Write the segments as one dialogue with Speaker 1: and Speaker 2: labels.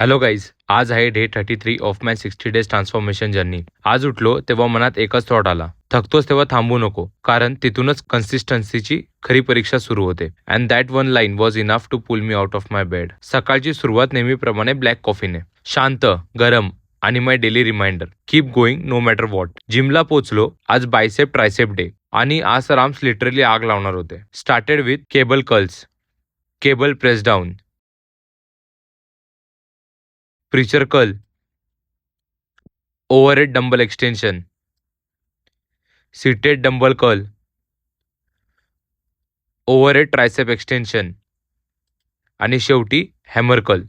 Speaker 1: Hello guys, आज आहे day 33 of my 60 days transformation journey. आज उठलो तेव्हा मनात एकच थॉट आला, थकतोस तेव्हा थांबू नको, कारण तिथूनच कन्सिस्टन्सीची खरी परीक्षा सुरू होते. And that one line was enough to pull me out of my bed. सकाळची सुरुवात नेहमीप्रमाणे ब्लॅक कॉफीने, शांत, गरम आणि my daily reminder, keep going no matter what. जिमला पोचलो. आज बायसेप ट्रायसेप डे आणि आज राम्स लिटरली आग लावणार होते. Started with cable curls, cable press down, preacher curl, overhead dumbbell extension, seated dumbbell curl, overhead tricep extension आणि शेवटी हॅमर कर्ल.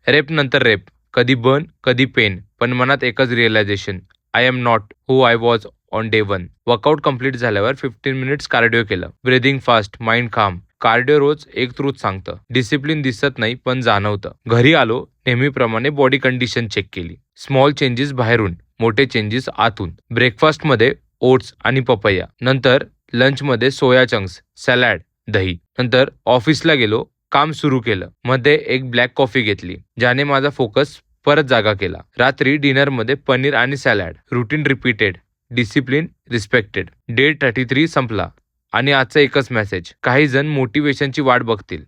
Speaker 1: रेप नंतर रेप, कधी बर्न कधी पेन, पण मनात एकच realisation, I am not who I was on day 1. Workout complete झाल्यावर 15 minutes cardio केलं. ब्रीदिंग फास्ट, माइंड काम. कार्डिओ रोज एक ट्रूथ सांगतं, डिसिप्लिन दिसत नाही पण जाणवतं. घरी आलो, नेहमीप्रमाणे बॉडी कंडिशन चेक केली. स्मॉल चेंजेस बाहेरून, मोठे चेंजेस आतून. ब्रेकफास्टमध्ये ओट्स आणि पपैया, नंतर लंचमध्ये सोया चंक्स, सॅलॅड, दही. नंतर ऑफिसला गेलो, काम सुरू केलं. मध्ये एक ब्लॅक कॉफी घेतली, ज्याने माझा फोकस परत जागा केला. रात्री डिनरमध्ये पनीर आणि salad. Routine repeated, discipline respected. Day 33 संपला आणि आजचा एकच मेसेज, काही जण मोटिवेशनची वाट बघतील,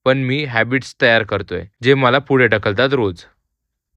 Speaker 1: पण मी हॅबिट्स तयार करतोय जे मला पुढे ढकलतात रोज.